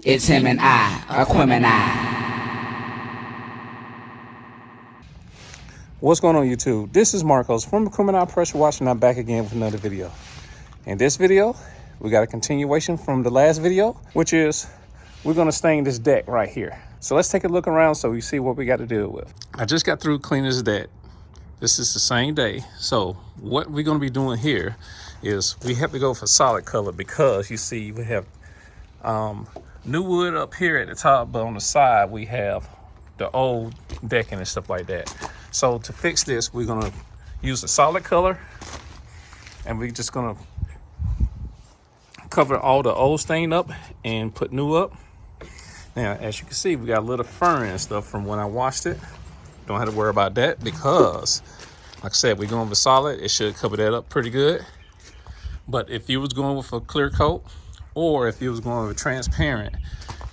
It's him and I, Aquemini. What's going on, YouTube? This is Marcos from Criminal Pressure Watch, and I'm back again with another video. In this video, we got a continuation from the last video, which is we're going to stain this deck right here. So let's take a look around so we see what we got to deal with. I just got through cleaning this deck. This is the same day. So what we're going to be doing here is we have to go for solid color because you see we have new wood up here at the top, but on the side we have the old decking and stuff like that. So to fix this, we're gonna use a solid color, and we're just gonna cover all the old stain up and put new up. Now, as you can see, we got a little fur and stuff from when I washed it. Don't have to worry about that because, like I said, we're going with solid. It should cover that up pretty good. But if you was going with a clear coat, or if you was going with transparent,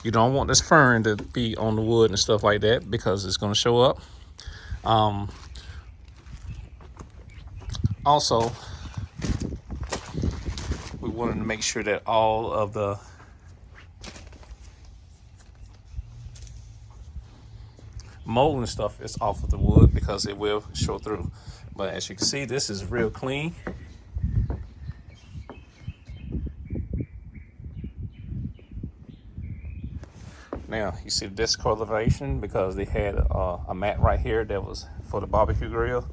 you don't want this fern to be on the wood and stuff like that because it's going to show up. Also, we wanted to make sure that all of the mold and stuff is off of the wood because it will show through. But as you can see, this is real clean. Now, you see the discoloration because they had a mat right here that was for the barbecue grill.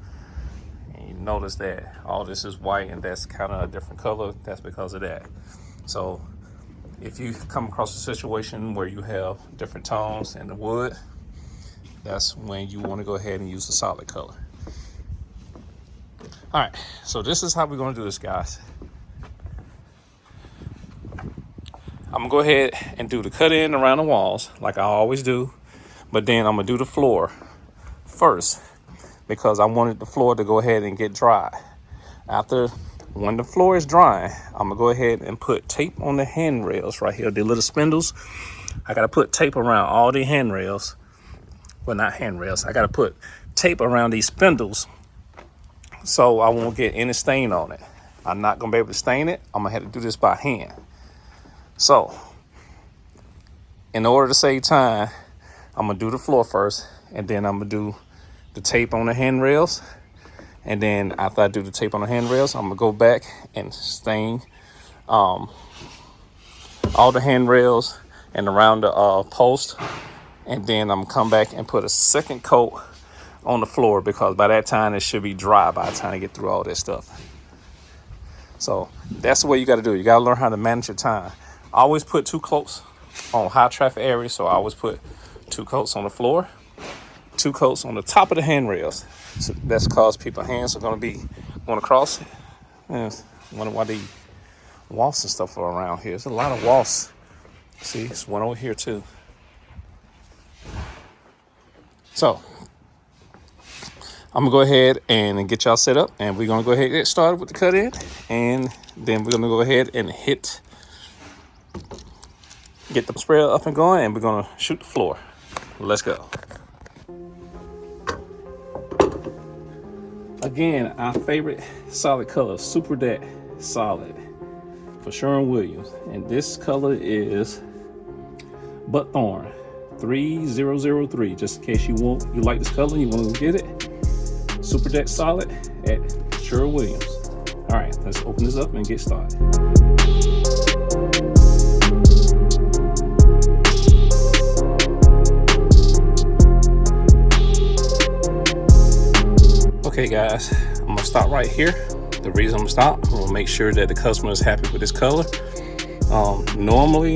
And you notice that all this is white and that's kind of a different color. That's because of that. So if you come across a situation where you have different tones in the wood, that's when you want to go ahead and use a solid color. All right, so this is how we're going to do this, guys. I'm gonna go ahead and do the cut in around the walls like I always do, but then I'm gonna do the floor first because I wanted the floor to go ahead and get dry. After, when the floor is dry, I'm gonna go ahead and put tape on the handrails right here, the little spindles. I gotta put tape around all the handrails. Well, not handrails, I gotta put tape around these spindles so I won't get any stain on it. I'm not gonna be able to stain it. I'm gonna have to do this by hand. So, in order to save time, I'm gonna do the floor first, and then I'm gonna do the tape on the handrails. And then after I do the tape on the handrails, I'm gonna go back and stain all the handrails and around the post. And then I'm gonna come back and put a second coat on the floor because by that time it should be dry by the time I get through all this stuff. So that's the way you gotta do it. You gotta learn how to manage your time. I always put 2 coats on high traffic areas, so I always put 2 coats on the floor, 2 coats on the top of the handrails. So that's because people's hands are going to be going across. And wonder why the wasps and stuff are around here. There's a lot of wasps. See, there's one over here too. So I'm gonna go ahead and get y'all set up, and we're gonna go ahead and get started with the cut in, and then we're gonna go ahead and get the sprayer up and going, and we're gonna shoot the floor. Let's go. Again, our favorite solid color, Super Deck Solid for Sherwin-Williams, and this color is Buckthorn 3003. Just in case you like this color and you want to get it, Super Deck Solid at Sherwin-Williams. All right, let's open this up and get started. Okay guys, I'm gonna stop right here. The reason I'm gonna stop, I'm gonna make sure that the customer is happy with this color. Normally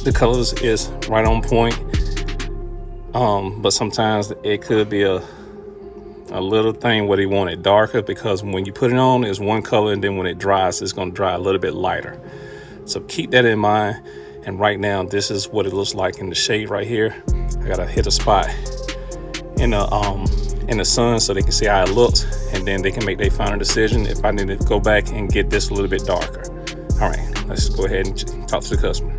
the colors is right on point, but sometimes it could be a little thing where they want it darker because when you put it on, it's one color, and then when it dries, it's gonna dry a little bit lighter. So keep that in mind. And right now, this is what it looks like in the shade right here. I gotta hit a spot in the sun so they can see how it looks, and then they can make their final decision if I need to go back and get this a little bit darker. All right, let's go ahead and talk to the customer.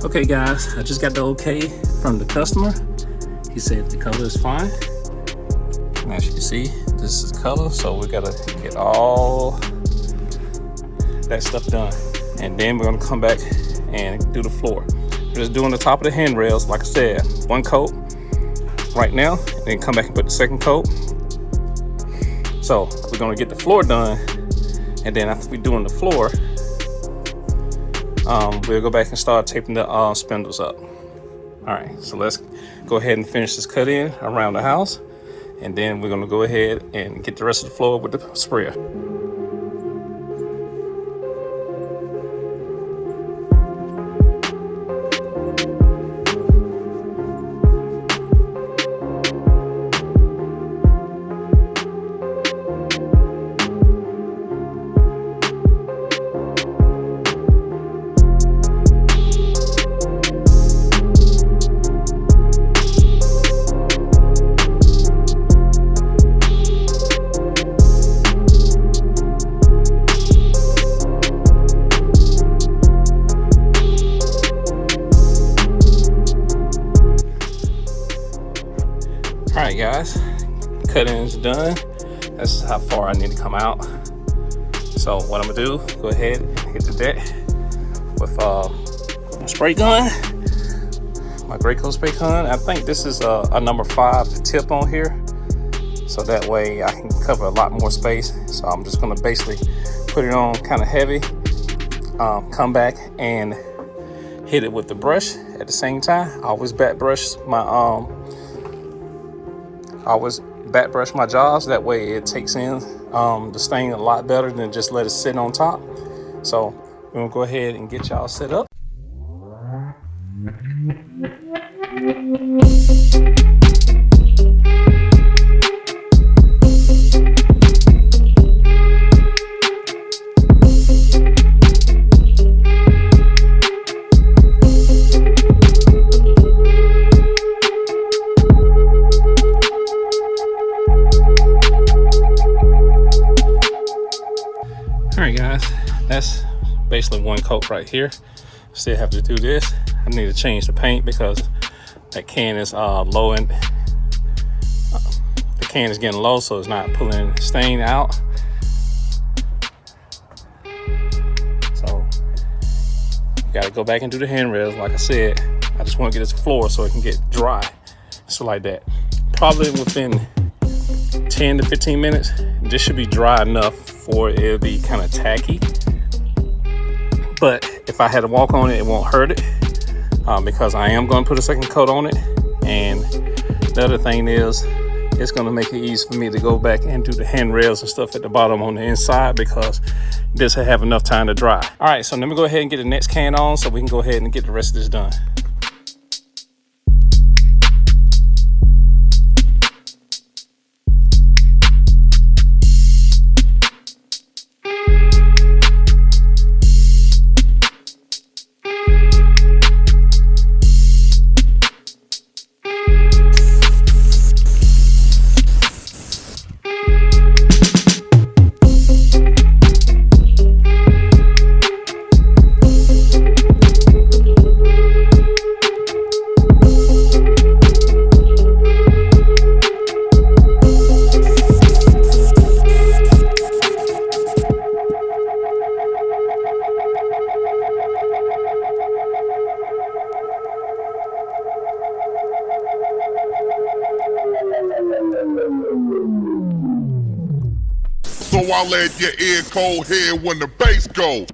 Okay guys, I just got the okay from the customer. He said the color is fine. And as you can see, this is the color, so we gotta get all that stuff done. and then we're gonna come back and do the floor. Just doing the top of the handrails, like I said, one coat right now, and then come back and put the second coat. So we're gonna get the floor done, and then after we're doing the floor, we'll go back and start taping the spindles up. All right, so let's go ahead and finish this cut in around the house, and then we're gonna go ahead and get the rest of the floor with the sprayer. All right, guys, cutting's done. That's how far I need to come out. So what I'm gonna do, go ahead and hit the deck with my spray gun, my Graco spray gun. I think this is a number 5 tip on here, so that way I can cover a lot more space. So I'm just gonna basically put it on kind of heavy, come back and hit it with the brush at the same time. I always back brush my jaws. That way it takes in the stain a lot better than just let it sit on top. So we're gonna go ahead and get y'all set up. Alright guys, that's basically one coat right here. Still have to do this. I need to change the paint because that can is low, and the can is getting low, so it's not pulling stain out. So gotta go back and do the handrails. Like I said, I just want to get this floor so it can get dry. So like that, probably within 10 to 15 minutes, this should be dry enough for it'll be kind of tacky. But if I had to walk on it, it won't hurt it, because I am going to put a second coat on it. And the other thing is, it's going to make it easy for me to go back and do the handrails and stuff at the bottom on the inside, because this will have enough time to dry. All right, so let me go ahead and get the next can on so we can go ahead and get the rest of this done. So I let your ear cold hear when the bass go.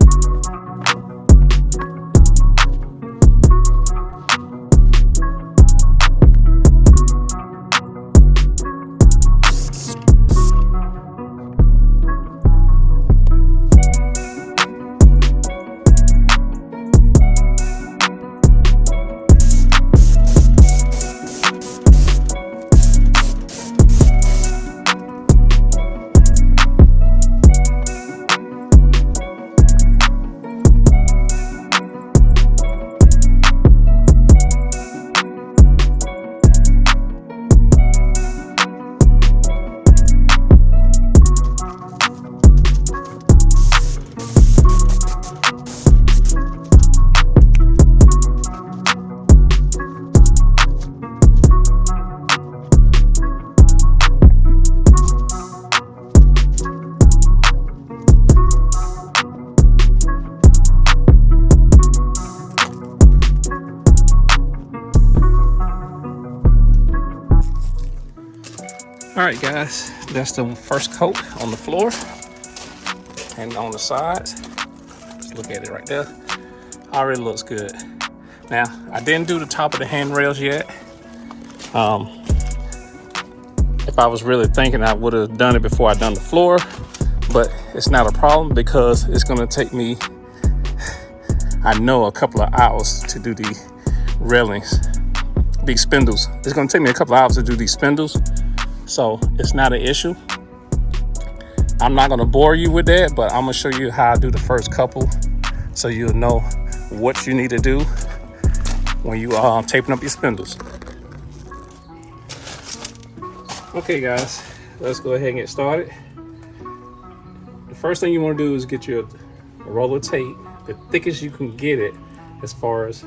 All right, guys, that's the first coat on the floor and on the sides. Just look at it right there. Already looks good. Now, I didn't do the top of the handrails yet. If I was really thinking, I would have done it before I done the floor, but it's not a problem because it's gonna take me, I know, a couple of hours to do the railings, these spindles. It's gonna take me a couple of hours to do these spindles, so it's not an issue. I'm not gonna bore you with that, but I'm gonna show you how I do the first couple so you'll know what you need to do when you are taping up your spindles. Okay, guys, let's go ahead and get started. The first thing you want to do is get your roll of tape, the thickest you can get it as far as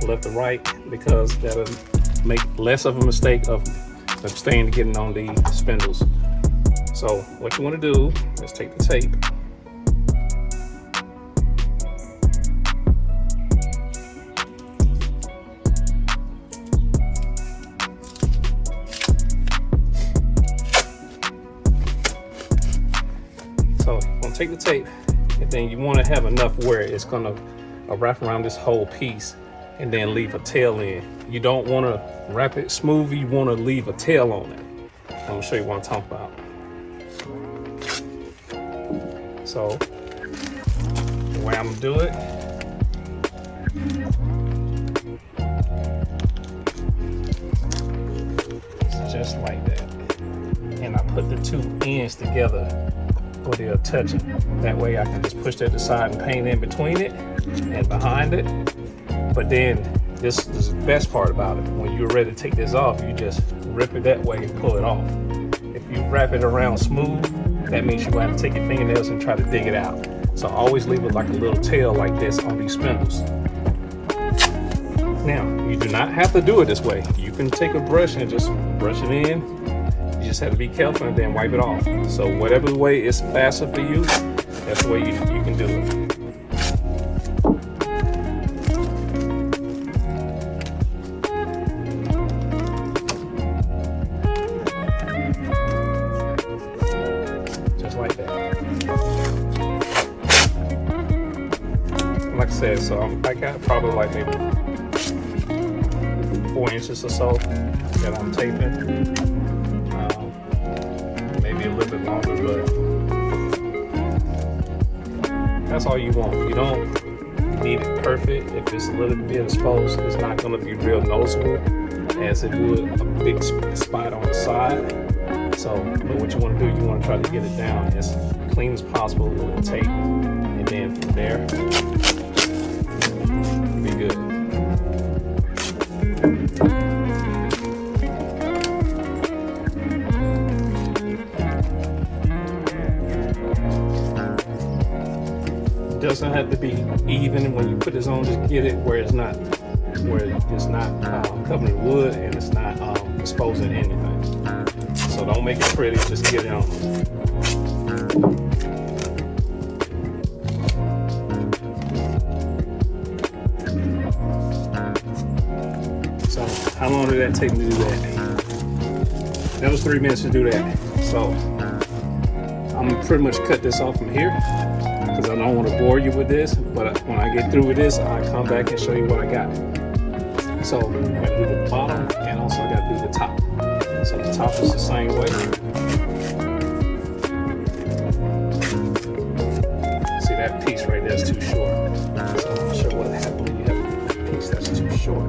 left to right, because that'll make less of a mistake of staying getting on the spindles. So what you want to do is take the tape, take the tape, and then you want to have enough where it's going to wrap around this whole piece and then leave a tail in. You don't want to wrap it smooth, you want to leave a tail on it. I'm going to show you what I'm talking about. So the way I'm going to do it, it's just like that, and I put the two ends together where they're touching. That way I can just push that aside and paint in between it and behind it. But then this is the best part about it. When you're ready to take this off, you just rip it that way and pull it off. If you wrap it around smooth, that means you have to take your fingernails and try to dig it out. So always leave it like a little tail like this on these spindles. Now, you do not have to do it this way. You can take a brush and just brush it in. You just have to be careful and then wipe it off. So whatever way is faster for you, that's the way you can do it. Just like that. Like I said, so I got probably like maybe 4 inches or so that I'm taping. Maybe a little bit longer, but that's all you want. You don't need it perfect. If it's a little bit exposed, it's not going to be real noticeable as it would a big spot on the side. So, but what you want to do, you want to try to get it down as clean as possible with the tape, and then from there, be good. Doesn't have to be even when you put this on. Just get it where it's not covered in wood and it's not exposing anything. So don't make it pretty, just get it on. So how long did that take me to do that? That was 3 minutes to do that. So I'm gonna pretty much cut this off from here, because I don't want to bore you with this, but when I get through with this, I'll come back and show you what I got. So I gotta do the bottom, and also I gotta do the top. So the top is the same way. See, that piece right there is too short. So I'm not sure what happens when you have a piece that's too short.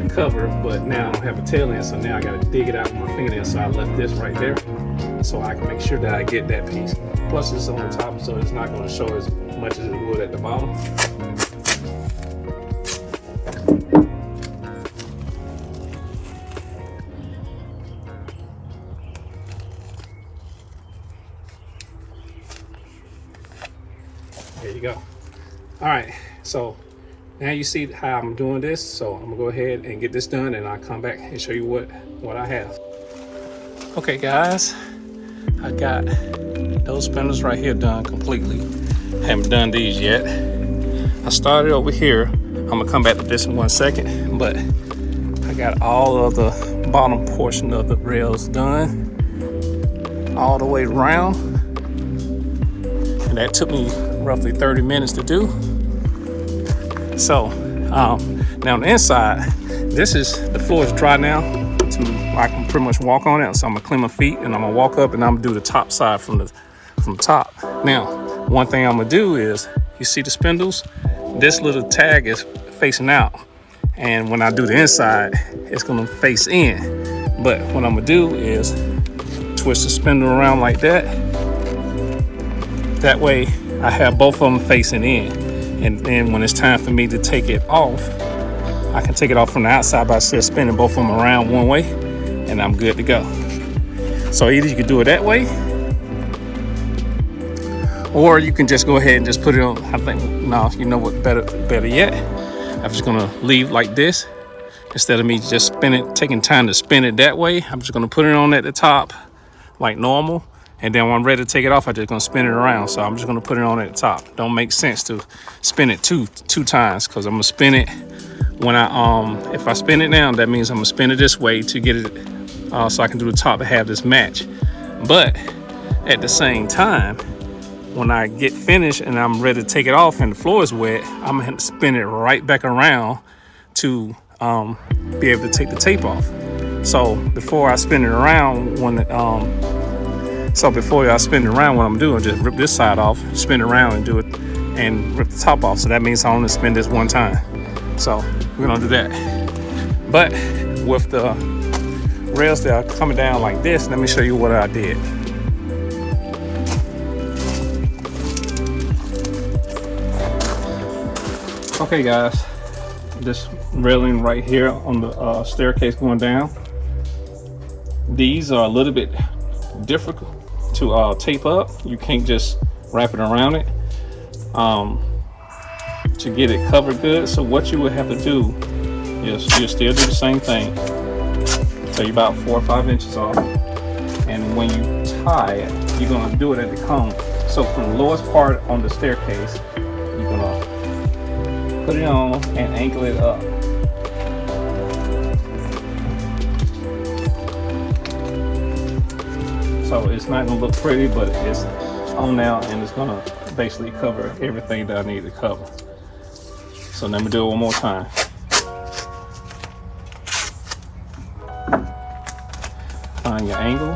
Cover, but now I don't have a tail end, so now I got to dig it out with my fingernail. So I left this right there so I can make sure that I get that piece. Plus it's on the top, so it's not going to show as much as it would at the bottom. There you go. All right, so now you see how I'm doing this, so I'm gonna go ahead and get this done, and I'll come back and show you what I have. Okay, guys, I got those spindles right here done completely. Haven't done these yet. I started over here. I'm gonna come back to this in 1 second, but I got all of the bottom portion of the rails done all the way around, and that took me roughly 30 minutes to do. So now on the inside, the floor is dry now. I can pretty much walk on it. So I'm gonna clean my feet and I'm gonna walk up and I'm gonna do the top side from top. Now, one thing I'm gonna do is, you see the spindles? This little tag is facing out. And when I do the inside, it's gonna face in. But what I'm gonna do is twist the spindle around like that. That way I have both of them facing in. And then when it's time for me to take it off, I can take it off from the outside by just spinning both of them around one way, and I'm good to go. So either you can do it that way, or you can just go ahead and just put it on. I think, no, you know what, better yet, I'm just gonna leave like this. Instead of me just taking time to spin it that way, I'm just gonna put it on at the top like normal. And then when I'm ready to take it off, I'm just gonna spin it around. So I'm just gonna put it on at the top. Don't make sense to spin it two times, because I'm gonna spin it when if I spin it now, that means I'm gonna spin it this way to get it so I can do the top and have this match. But at the same time, when I get finished and I'm ready to take it off and the floor is wet, I'm gonna have to spin it right back around to be able to take the tape off. So before I spin it around, what I'm doing, just rip this side off, spin it around and do it, and rip the top off. So that means I only spin this one time. So we're gonna do that. But with the rails that are coming down like this, let me show you what I did. Okay guys, this railing right here on the staircase going down, these are a little bit difficult to tape up. You can't just wrap it around it to get it covered good. So what you would have to do is you still do the same thing. Take about 4 or 5 inches off, and when you tie it, you're gonna do it at the cone. So from the lowest part on the staircase, you're gonna put it on and angle it up. So it's not gonna look pretty, but it's on now, and it's gonna basically cover everything that I need to cover. So let me do it one more time. Find your angle.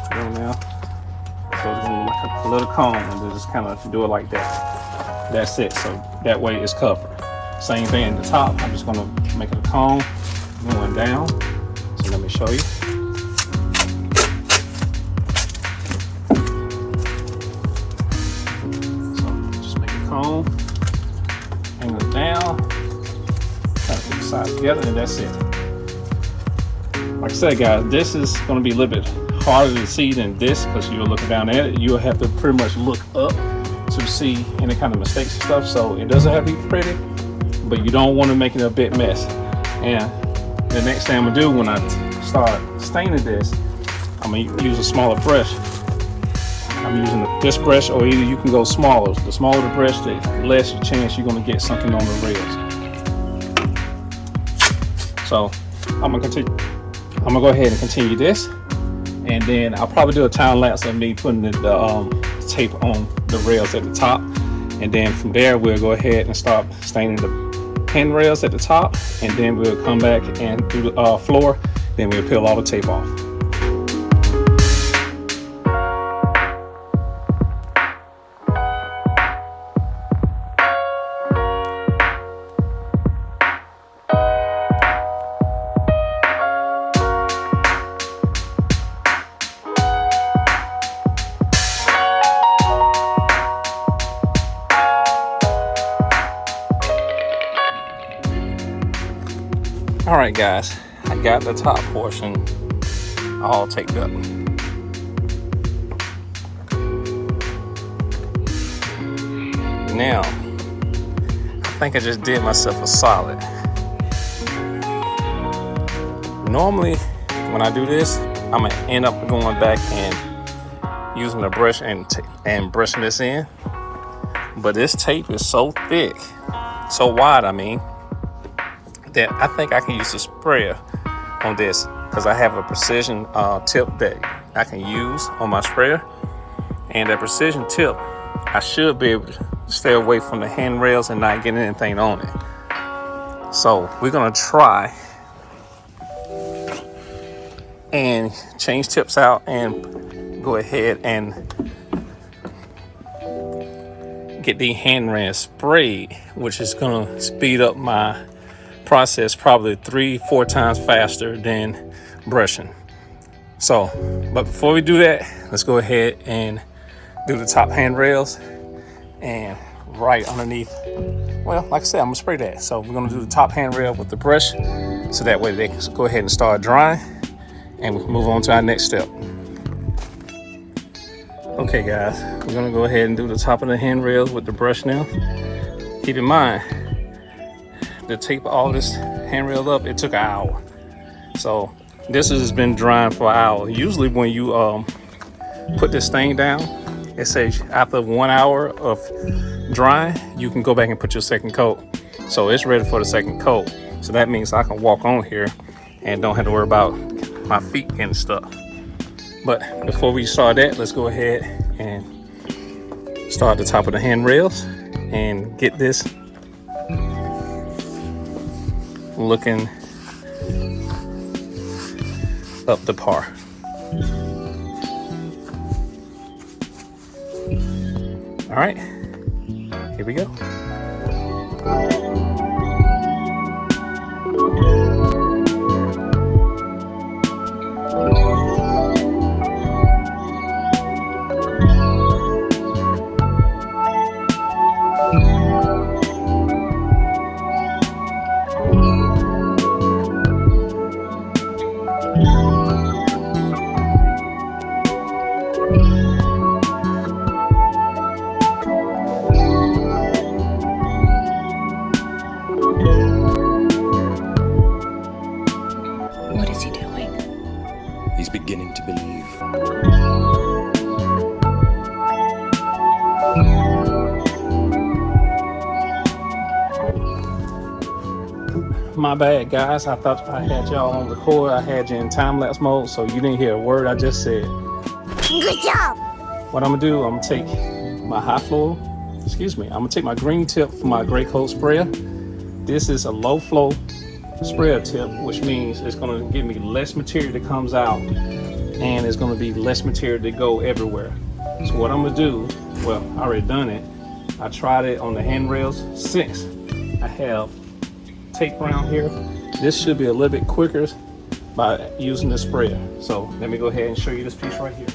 Put it on now. So it's gonna look like a little cone, and then just kind of do it like that. That's it. So that way it's covered. Same thing at the top. I'm just gonna make it a cone going down. So let me show you. So just make a cone, angle it down, kind of put the sides together, and that's it. Like I said, guys, this is gonna be a little bit harder to see than this, because you're looking down at it. You'll have to pretty much look up to see any kind of mistakes and stuff. So it doesn't have to be pretty, but you don't want to make it a bit messy. And the next thing I'm gonna do when I start staining this, I'm gonna use a smaller brush. I'm using this brush, or either you can go smaller. The smaller the brush, the less chance you're gonna get something on the rails. So I'm gonna go ahead and continue this, and then I'll probably do a time lapse of me putting the tape on the rails at the top, and then from there we'll go ahead and start staining the handrails at the top, and then we'll come back and do the floor, then we'll peel all the tape off. All right, guys, I got the top portion all taped up. Now, I think I just did myself a solid. Normally, when I do this, I'm gonna end up going back and using the brush and brushing this in. But this tape is so thick, so wide, I mean, that I think I can use a sprayer on this because I have a precision tip that I can use on my sprayer. And that precision tip, I should be able to stay away from the handrails and not get anything on it. So we're gonna try and change tips out and go ahead and get the handrail sprayed, which is gonna speed up my process probably 3-4 times faster than brushing. So, but before we do that, let's go ahead and do the top handrails and right underneath. Well, like I said, I'm gonna spray that. So we're gonna do the top handrail with the brush, so that way they can go ahead and start drying, and we can move on to our next step. Okay, guys, we're gonna go ahead and do the top of the handrails with the brush now. Keep in mind, to tape all this handrail up, it took an hour. So this has been drying for an hour. Usually when you put this thing down, it says after 1 hour of drying, you can go back and put your second coat. So it's ready for the second coat. So that means I can walk on here and don't have to worry about my feet getting stuck. But before we start that, let's go ahead and start the top of the handrails and get this looking up to par. All right, here we go. What is he doing? He's beginning to believe. My bad, guys. I thought I had y'all on record. I had you in time-lapse mode, so you didn't hear a word I just said. Good job! What I'm gonna do, I'm gonna take my I'm gonna take my green tip for my gray coat sprayer. This is a low flow sprayer tip, which means it's gonna give me less material that comes out, and it's gonna be less material that go everywhere. So what I'm gonna do, well, I already done it. I tried it on the handrails. Since I have tape around here, this should be a little bit quicker by using the sprayer. So let me go ahead and show you this piece right here.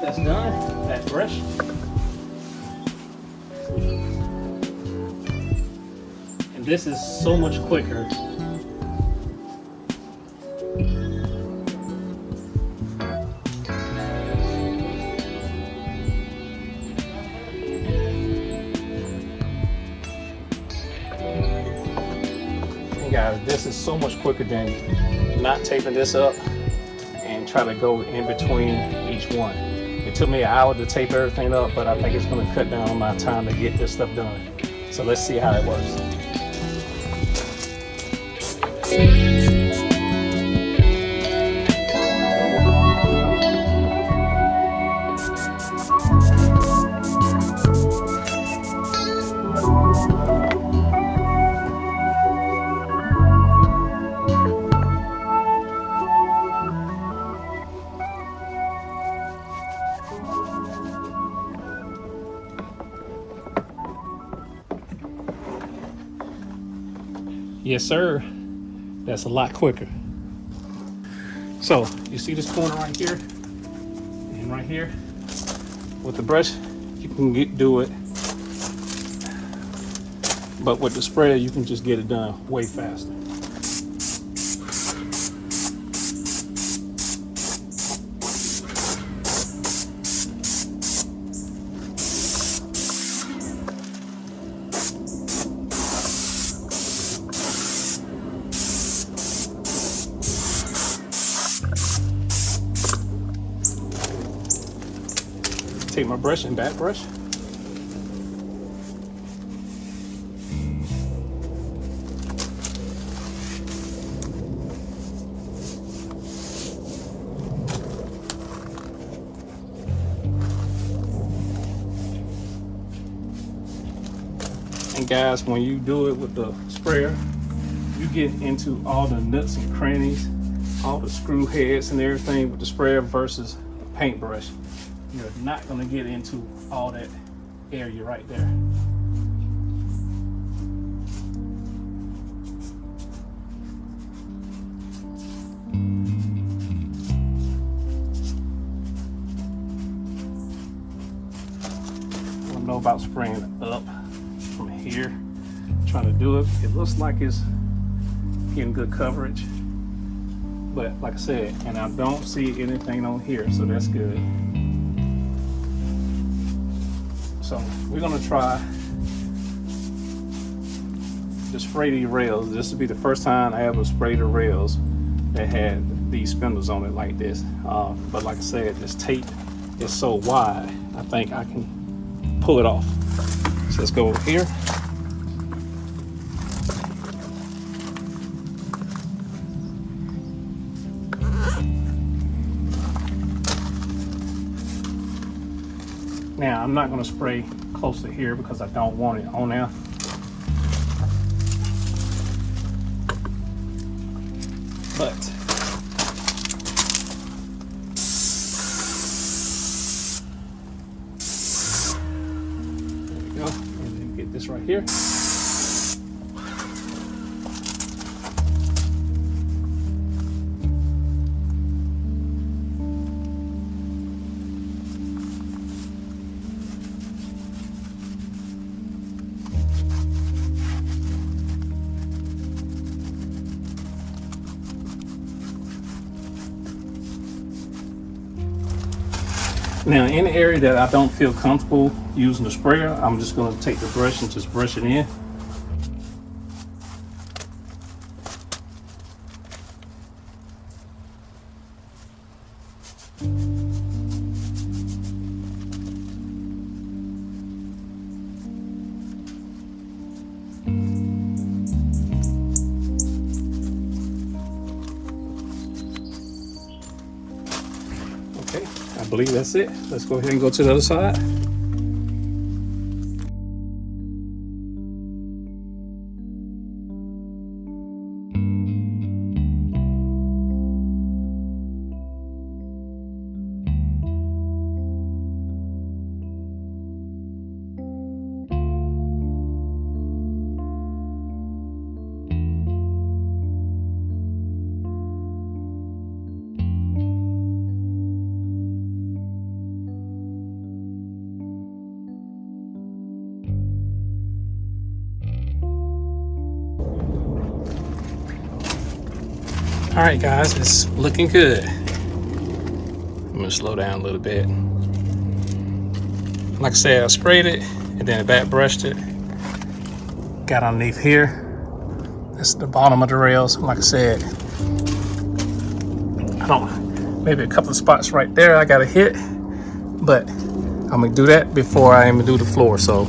That's done. That's fresh. And this is so much quicker. And guys, this is so much quicker than not taping this up and try to go in between each one. It took me an hour to tape everything up, but I think it's going to cut down on my time to get this stuff done. So let's see how it works. Yes, sir. That's a lot quicker. So you see this corner right here and right here with the brush, you can do it, but with the sprayer you can just get it done way faster. take my brush and back brush. And guys, when you do it with the sprayer, you get into all the nooks and crannies, all the screw heads and everything with the sprayer versus a paintbrush. You're not going to get into all that area right there. I don't know about spraying up from here. Trying to do it. It looks like it's getting good coverage, but like I said, and I don't see anything on here, so that's good. So we're gonna try to spray these rails. This will be the first time I ever sprayed the rails that had these spindles on it like this. But like I said, this tape is so wide, I think I can pull it off. So let's go over here. Now, I'm not going to spray close to here because I don't want it on there. But there we go. And then get this right here. Now, in the area that I don't feel comfortable using the sprayer, I'm just going to take the brush and just brush it in. Okay, I believe that's it. Let's go ahead and go to the other side. All right, guys, it's looking good. I'm gonna slow down a little bit. Like I said, I sprayed it and then I back brushed it. Got underneath here. That's the bottom of the rails. Like I said, I don't, maybe a couple of spots right there I gotta hit, but I'm gonna do that before I even do the floor. So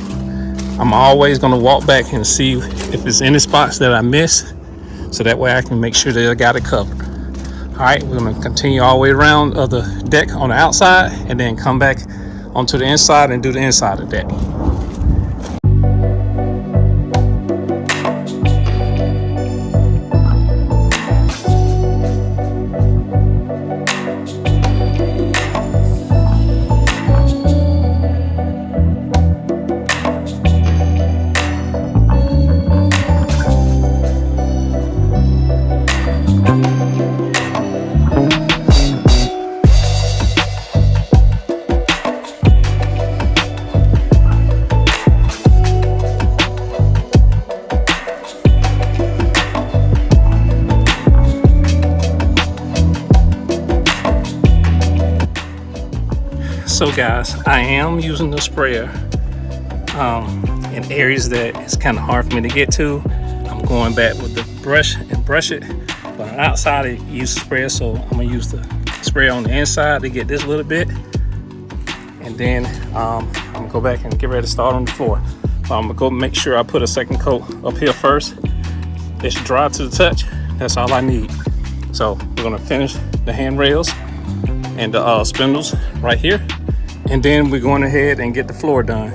I'm always gonna walk back and see if there's any spots that I miss, so that way I can make sure that I got it covered. All right, we're gonna continue all the way around the deck on the outside and then come back onto the inside and do the inside of the deck. So guys, I am using the sprayer in areas that it's kind of hard for me to get to. I'm going back with the brush and brush it, but on the outside I use the sprayer, so I'm gonna use the sprayer on the inside to get this little bit, and then I'm gonna go back and get ready to start on the floor. I'm gonna go make sure I put a second coat up here first. It's dry to the touch. That's all I need. So we're gonna finish the handrails and the spindles right here, and then we're going ahead and get the floor done.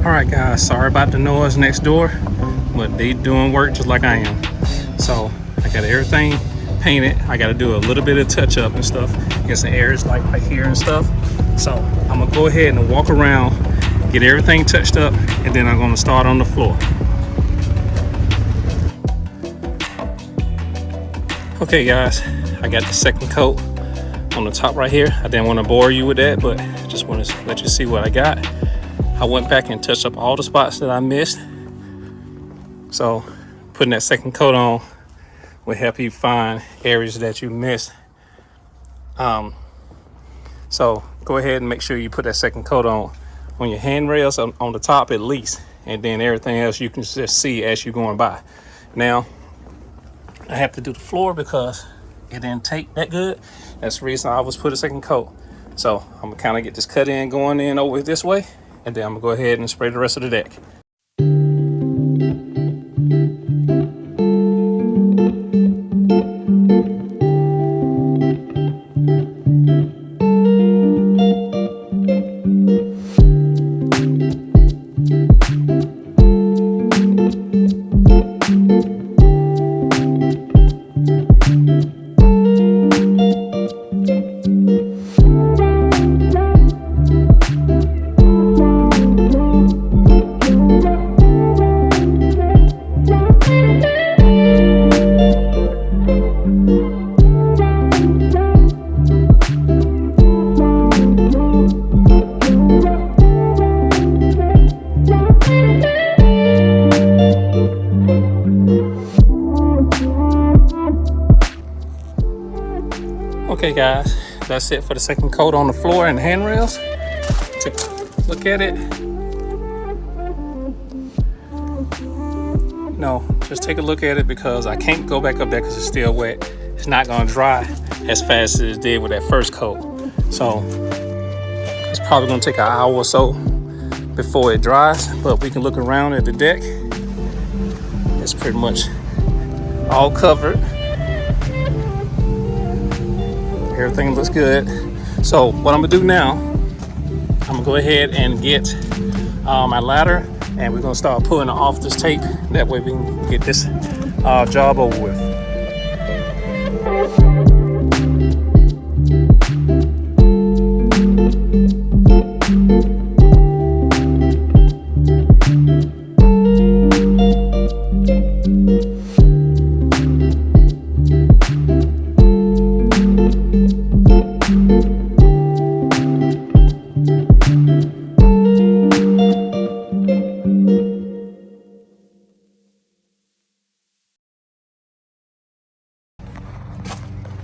Alright guys, sorry about the noise next door, but they doing work just like I am. So I got everything painted. I got to do a little bit of touch up and stuff. Get some areas like right here and stuff. So I'm gonna go ahead and walk around, get everything touched up, and then I'm gonna start on the floor. Okay guys, I got the second coat on the top right here. I didn't want to bore you with that, but just want to let you see what I got. I went back and touched up all the spots that I missed. So putting that second coat on will help you find areas that you missed. So go ahead and make sure you put that second coat on your handrails on the top at least, and then everything else you can just see as you're going by. Now I have to do the floor because it didn't take that good. That's the reason I always put a second coat. So I'm gonna kind of get this cut in going in over this way, and then I'm gonna go ahead and spray the rest of the deck. Okay guys, that's it for the second coat on the floor and the handrails. Take a look at it. No, just take a look at it because I can't go back up there because it's still wet. It's not gonna dry as fast as it did with that first coat. So it's probably gonna take an hour or so before it dries, but we can look around at the deck. It's pretty much all covered. Everything looks good. So what I'm gonna do now, I'm gonna go ahead and get my ladder, and we're gonna start pulling off this tape. That way we can get this job over with.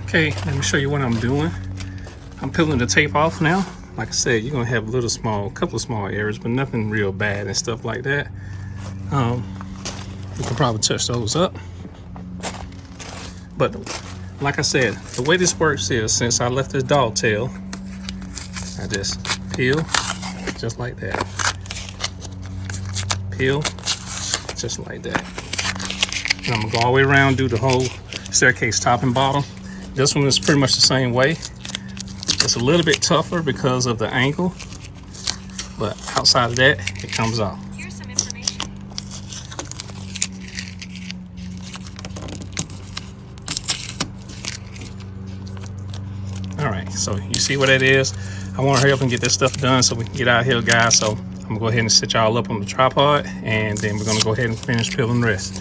Okay, let me show you what I'm doing. I'm peeling the tape off now. Like I said, you're gonna have couple of small areas, but nothing real bad and stuff like that. You can probably touch those up. But like I said, the way this works is, since I left this dog tail, I just peel just like that. Peel just like that. And I'm gonna go all the way around, do the whole staircase top and bottom. This one is pretty much the same way. It's a little bit tougher because of the angle, but outside of that, it comes off. Here's some information. All right, so you see what that is. I want to hurry up and get this stuff done so we can get out of here, guys. So I'm gonna go ahead and set y'all up on the tripod, and then we're gonna go ahead and finish peeling the rest.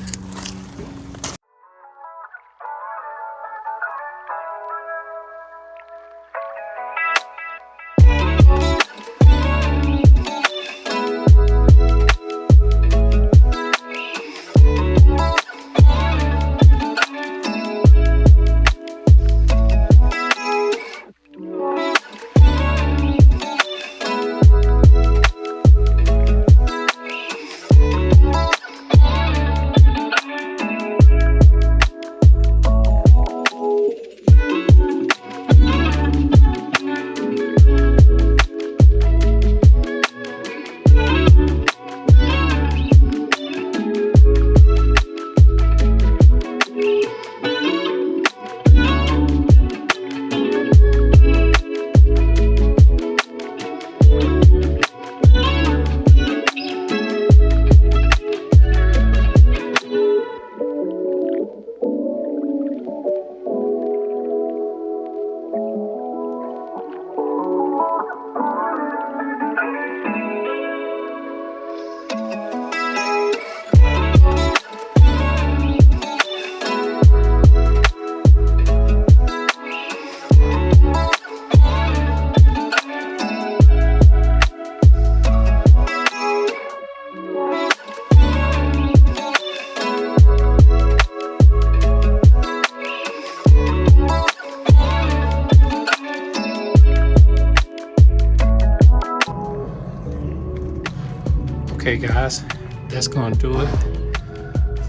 Okay guys, that's gonna do it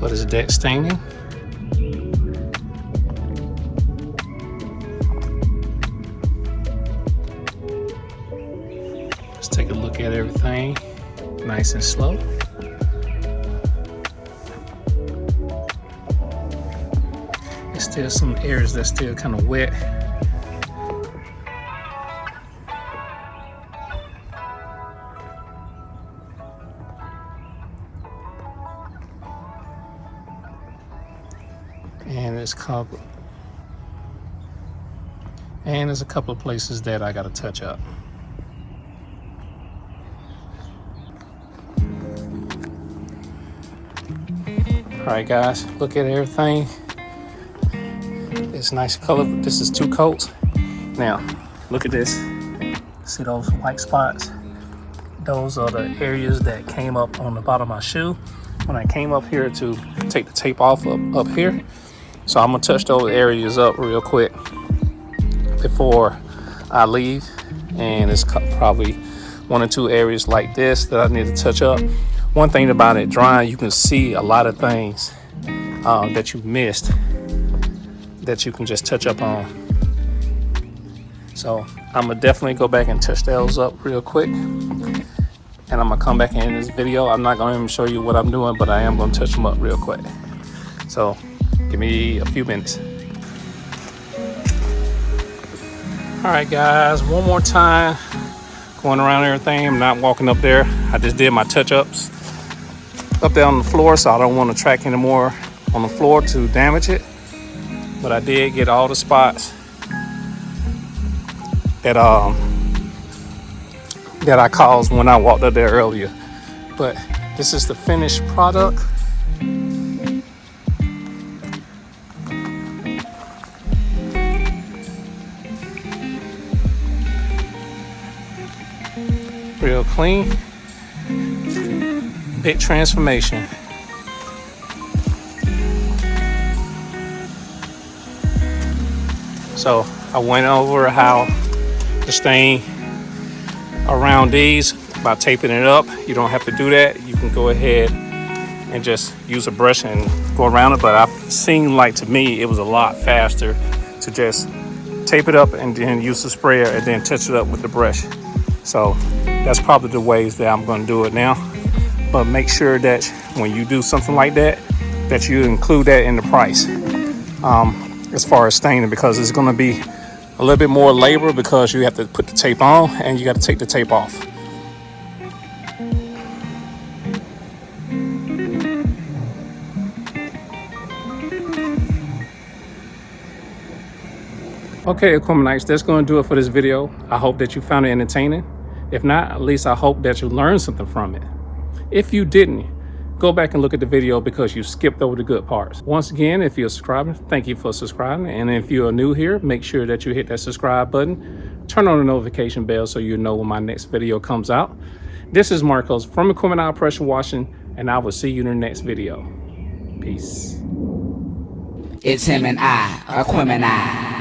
for this deck staining. Let's take a look at everything nice and slow. There's still some areas that's still kind of wet. And there's a couple of places that I gotta touch up. All right guys, look at everything. It's nice color. This is 2 coats. Now, look at this. See those white spots? Those are the areas that came up on the bottom of my shoe when I came up here to take the tape off up here. So I'm gonna touch those areas up real quick before I leave. And it's probably 1 or 2 areas like this that I need to touch up. One thing about it drying, you can see a lot of things that you missed that you can just touch up on. So I'm gonna definitely go back and touch those up real quick. And I'm gonna come back in this video. I'm not gonna even show you what I'm doing, but I am gonna touch them up real quick. So give me a few minutes. All right guys, one more time. Going around everything, I'm not walking up there. I just did my touch-ups up there on the floor, so I don't want to track anymore on the floor to damage it. But I did get all the spots that I caused when I walked up there earlier. But this is the finished product. Real clean. Big transformation. So I went over how to stain around these by taping it up. You don't have to do that. You can go ahead and just use a brush and go around it. But I've seen, like, to me, it was a lot faster to just tape it up and then use the sprayer and then touch it up with the brush. So that's probably the ways that I'm going to do it now. But make sure that when you do something like that, that you include that in the price as far as staining, because it's going to be a little bit more labor because you have to put the tape on and you got to take the tape off. Okay, Aquamanites, that's going to do it for this video. I hope that you found it entertaining. If not, at least I hope that you learned something from it. If you didn't, go back and look at the video because you skipped over the good parts. Once again, if you're subscribing, thank you for subscribing. And if you are new here, make sure that you hit that subscribe button. Turn on the notification bell so you know when my next video comes out. This is Marcos from Aquamani Pressure Washing, and I will see you in the next video. Peace. It's him and I, Aquamani.